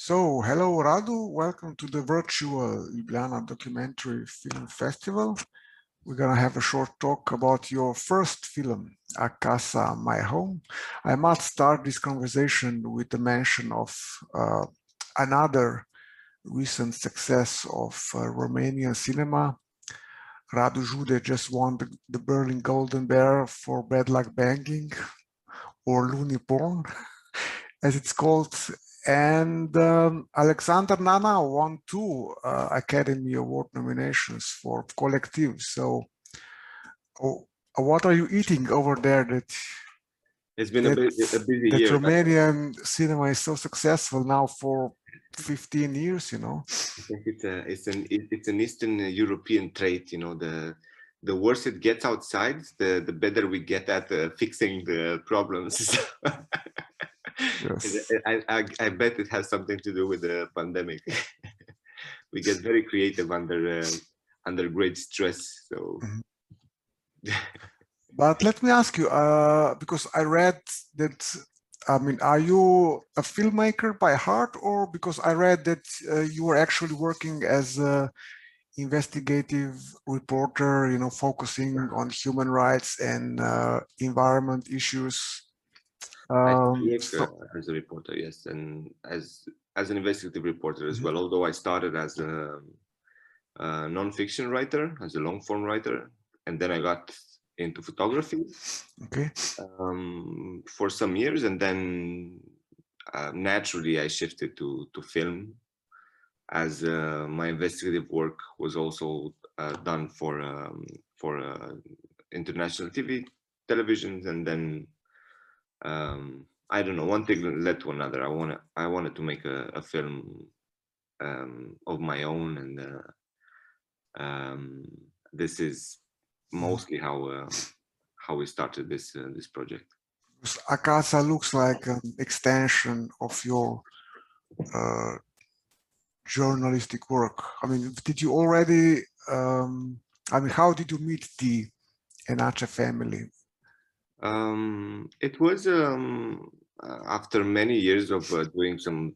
So, hello Radu, welcome to the virtual Ljubljana Documentary Film Festival. We're going to have a short talk about your first film, A Casa, My Home. I must start this conversation with the mention of another recent success of Romanian cinema. Radu Jude just won the Berlin Golden Bear for Bad Luck Banging, or Loony Porn, as it's called. And Alexander Nana won two Academy Award nominations for Collective. So, what are you eating over there it's been a busy year. Romanian cinema is so successful now for 15 years, you know? I think it's an Eastern European trait, you know, the worse it gets outside, the better we get at fixing the problems. Yes. I bet it has something to do with the pandemic. We get very creative under great stress. So, But let me ask you, because I read that, I mean, are you a filmmaker by heart, or because I read that you were actually working as a investigative reporter, you know, focusing on human rights and environment issues? I work as a reporter, yes, and as an investigative reporter as well. Although I started as a non-fiction writer, as a long-form writer, and then I got into photography. Okay. For some years, and then naturally I shifted to film, as my investigative work was also done for international televisions, and then I don't know, one thing led to another. I wanted to make a film of my own, and this is mostly how we started this project. A Casa looks like an extension of your journalistic work. I mean, did you already, I mean, how did you meet the Enache family? It was after many years of doing some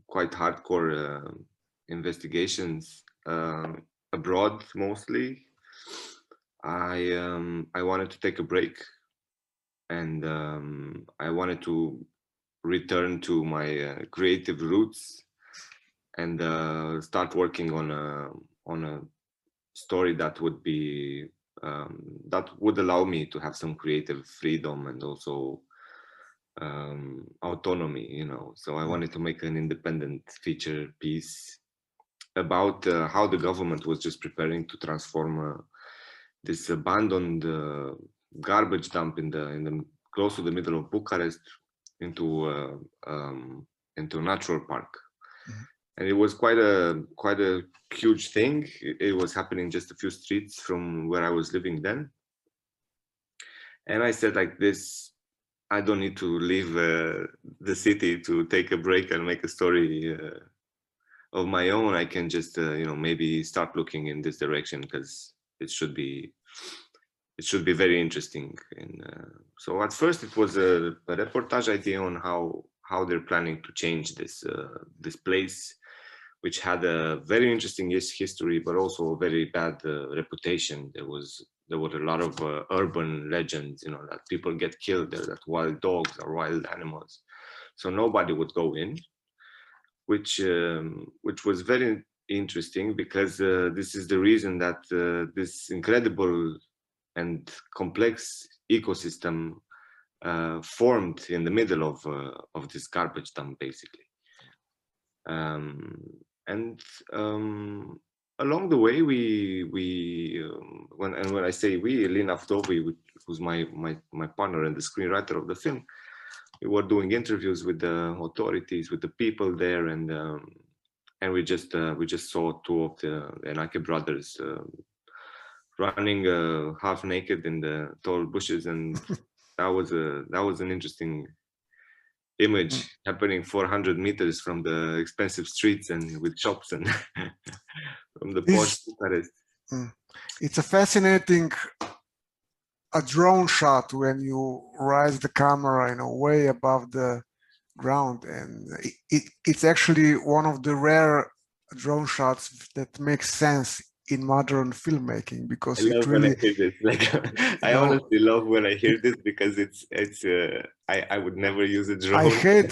quite hardcore investigations abroad, mostly. I wanted to take a break, and I wanted to return to my creative roots and start working on a story that would be that would allow me to have some creative freedom and also autonomy, you know. So I wanted to make an independent feature piece about how the government was just preparing to transform this abandoned garbage dump in the close to the middle of Bucharest into a natural park. And it was quite a huge thing. It was happening just a few streets from where I was living then. And I said, like, this, I don't need to leave the city to take a break and make a story of my own. I can just, you know, maybe start looking in this direction, because it should be very interesting. And so at first it was a reportage idea on how they're planning to change this place, which had a very interesting history, but also a very bad reputation. There were a lot of urban legends, you know, that people get killed there, that wild dogs are wild animals. So nobody would go in, which was very interesting, because this is the reason that this incredible and complex ecosystem formed in the middle of this garbage dump, basically. And along the way, when I say we, Lina Vdovi, who's my partner and the screenwriter of the film, we were doing interviews with the authorities, with the people there, and we just saw two of the Enache brothers running half naked in the tall bushes, and that was an interesting image, happening 400 meters from the expensive streets and with shops and from the posh Bucharest. It's a fascinating drone shot when you raise the camera, you know, way above the ground, and it's actually one of the rare drone shots that makes sense in modern filmmaking, I because it love when I really, hear this. Like, you I know, honestly love when I hear this because it's. I would never use a drone.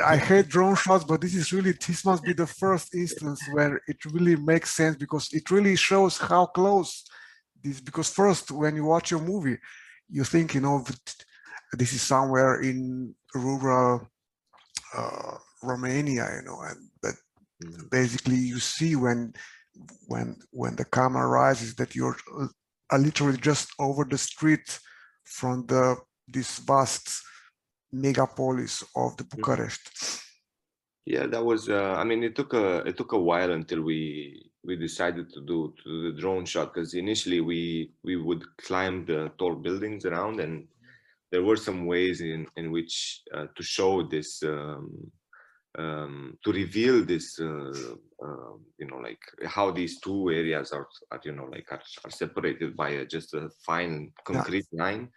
I hate drone shots, but this must be the first instance where it really makes sense, because it really shows how close this, because first when you watch your movie, you think, this is somewhere in rural Romania, and but basically you see when the camera rises that you're literally just over the street from this vast megapolis of the Bucharest. Yeah, that was. I mean, it took a while until we decided to do the drone shot, because initially we would climb the tall buildings around, and there were some ways in which to show this. To reveal this, like how these two areas are separated by just a fine concrete line,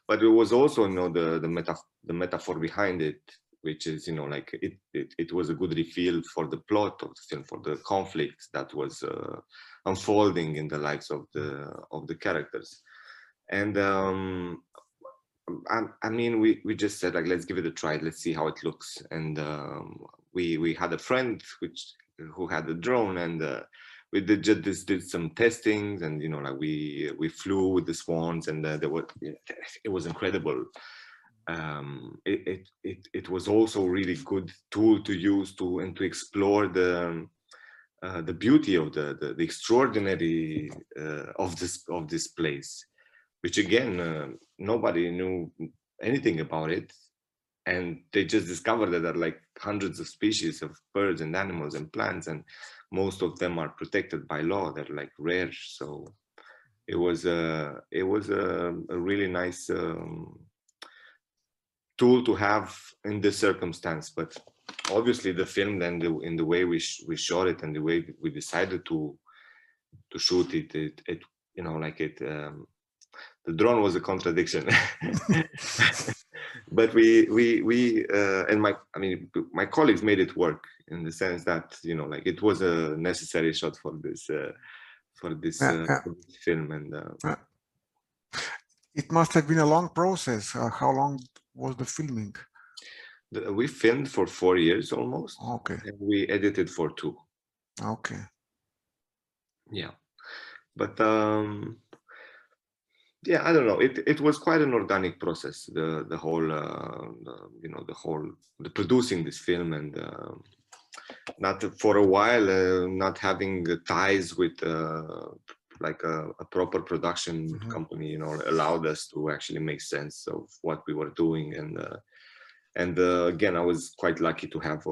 but it was also, the metaphor behind it, which is, like it was a good reveal for the plot of the film, for the conflict that was unfolding in the lives of the characters. And I mean, we just said, like, let's give it a try, let's see how it looks. And we had a friend who had a drone, and we did some testings, and like we flew with the swans, and it was incredible. It was also really good tool to use to explore the beauty of the extraordinary of this place, which again, nobody knew anything about it, and they just discovered that there are like hundreds of species of birds and animals and plants, and most of them are protected by law. They're like rare. So it was a really nice tool to have in this circumstance. But obviously the film, then in the way we shot it and the way we decided to shoot it, the drone was a contradiction. But we and my colleagues made it work, in the sense that, like, it was a necessary shot for this film. And it must have been a long process. How long was the filming? We filmed for 4 years almost. Okay. And we edited for 2. Okay. Yeah. But yeah, I don't know. It was quite an organic process. The whole the producing this film, and not for a while, not having ties with like a proper production company, allowed us to actually make sense of what we were doing. And again, I was quite lucky to have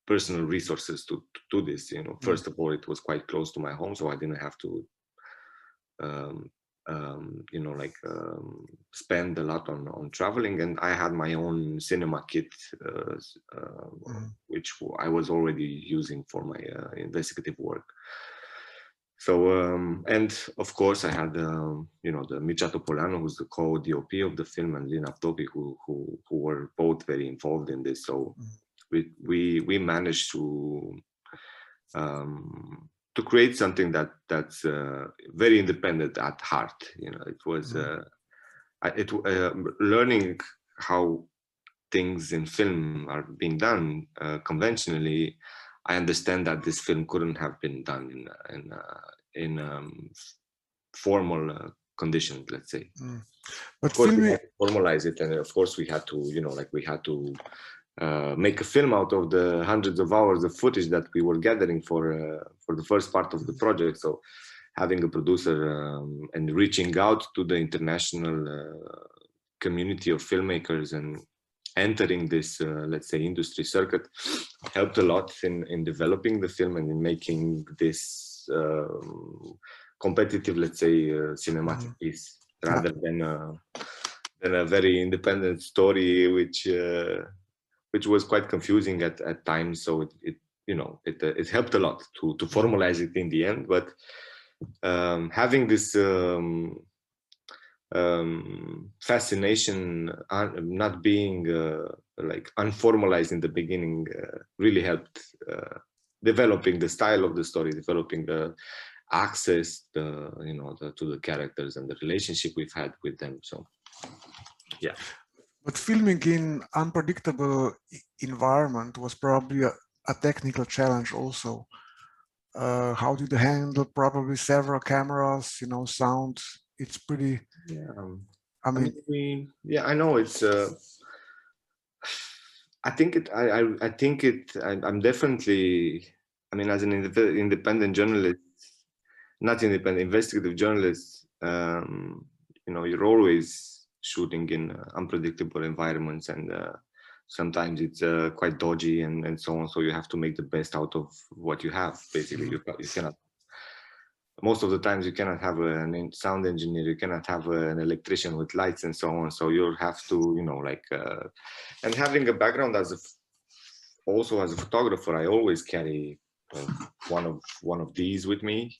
personal resources to do this. First of all, it was quite close to my home, so I didn't have to spend a lot on traveling, and I had my own cinema kit, which I was already using for my investigative work. So and of course I had the Mircea Topoleanu, who's the co-DOP of the film, and Lina Vdovi, who were both very involved in this. So we managed to create something that's very independent at heart. It was learning how things in film are being done conventionally. I understand that this film couldn't have been done in formal conditions, let's say. But of course, we had to formalize it, and of course we had to, we had to make a film out of the hundreds of hours of footage that we were gathering for the first part of the project. So having a producer and reaching out to the international community of filmmakers and entering this, let's say, industry circuit helped a lot in developing the film and in making this competitive, let's say, cinematic piece, rather than a very independent story, which was quite confusing at times. So it helped a lot to formalize it in the end. But having this fascination, not being like unformalized in the beginning, really helped developing the style of the story, developing the access, to the characters and the relationship we've had with them. So, yeah. But filming in unpredictable environment was probably a technical challenge also. How did you handle probably several cameras, sound? It's pretty, Yeah. I mean, I know it's. I think it. I think it. I'm definitely. I mean, as an independent journalist, not independent, investigative journalist, you're always shooting in unpredictable environments, and sometimes it's quite dodgy and so on. So you have to make the best out of what you have. Basically, you cannot. Most of the times you cannot have a sound engineer, you cannot have an electrician with lights and so on. So you'll have to, and having a background also as a photographer, I always carry one of these with me,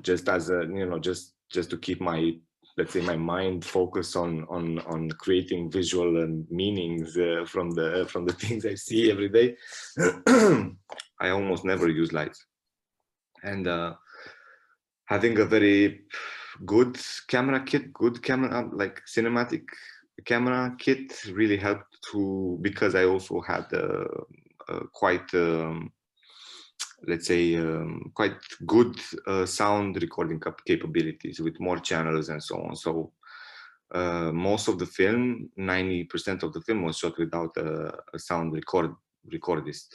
just as a, just to keep my, let's say, my mind focused on creating visual and meanings from the things I see every day. I almost never use lights, and having a very good camera kit, like cinematic camera kit, really helped to, because I also had quite, let's say, quite good sound recording capabilities with more channels and so on. So most of the film, 90% of the film, was shot without a sound recordist.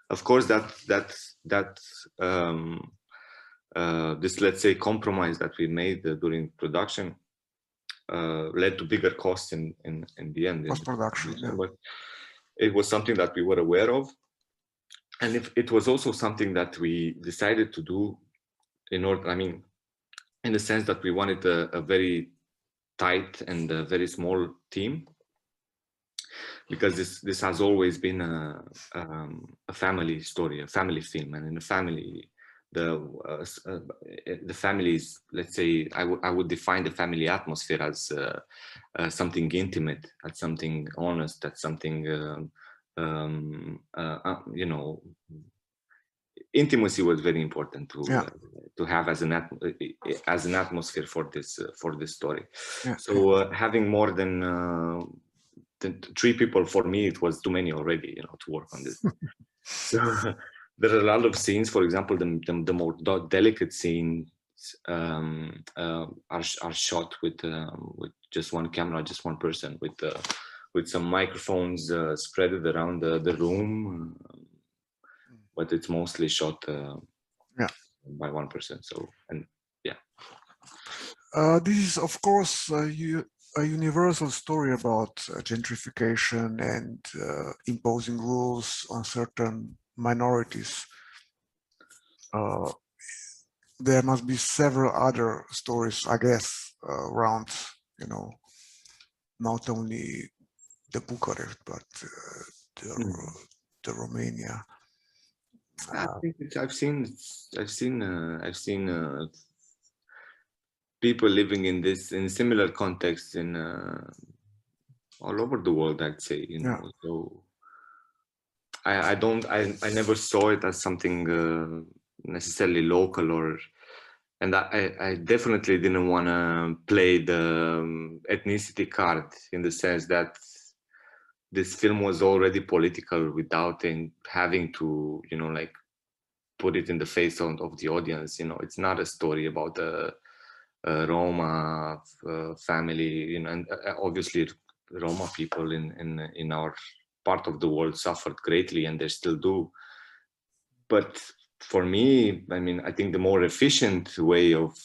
Of course, this, let's say, compromise that we made during production led to bigger costs in the end. Post-production, yeah. But it was something that we were aware of, and it was also something that we decided to do in order. I mean, in the sense that we wanted a very tight and a very small team, because this has always been a family story, a family film, and in a family, the families, let's say, I would define the family atmosphere as something intimate, as something honest, as something intimacy was very important to have as an atmosphere for this story. So having more than 3 people, for me, it was too many already, to work on this. So there are a lot of scenes, for example, the more delicate scenes are shot with just one camera, just one person, with some microphones spread around the room, but it's mostly shot by one person. So, and yeah. This is, of course, a universal story about gentrification and imposing rules on certain minorities. There must be several other stories, I guess, around, not only the Bucharest, but the Romania. I think I've seen people living in similar contexts in all over the world, I'd say, So I never saw it as something necessarily local, and I definitely didn't want to play the ethnicity card, in the sense that this film was already political without having to, like, put it in the face of the audience. It's not a story about a Roma family, and obviously Roma people in our part of the world suffered greatly, and they still do. But for me, I mean, I think the more efficient way of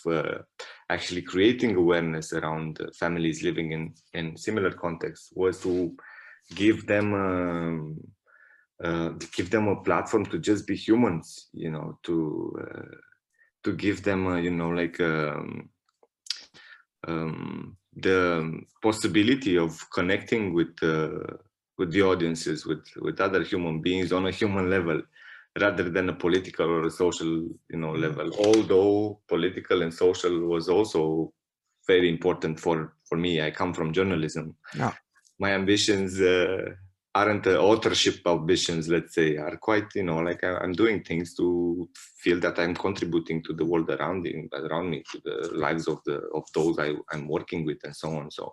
actually creating awareness around families living in similar contexts was to give them a platform to just be humans, to give them the possibility of connecting with the audiences, with other human beings on a human level, rather than a political or a social level. Although political and social was also very important for me. I come from journalism. Yeah. My ambitions aren't authorship ambitions, let's say, are quite, you know, like I'm doing things to feel that I'm contributing to the world around me, to the lives of those I'm working with, and so on. So,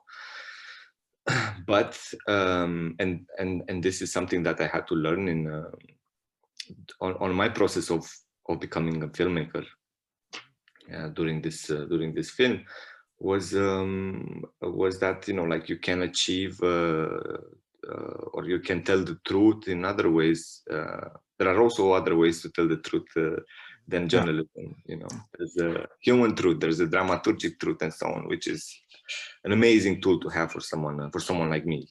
but and this is something that I had to learn in on my process of becoming a filmmaker during this film, was that, you know, like you can achieve or you can tell the truth in other ways. There are also other ways to tell the truth than journalism. You know, there's a human truth, there's a dramaturgic truth, and so on, which is an amazing tool to have for someone like me.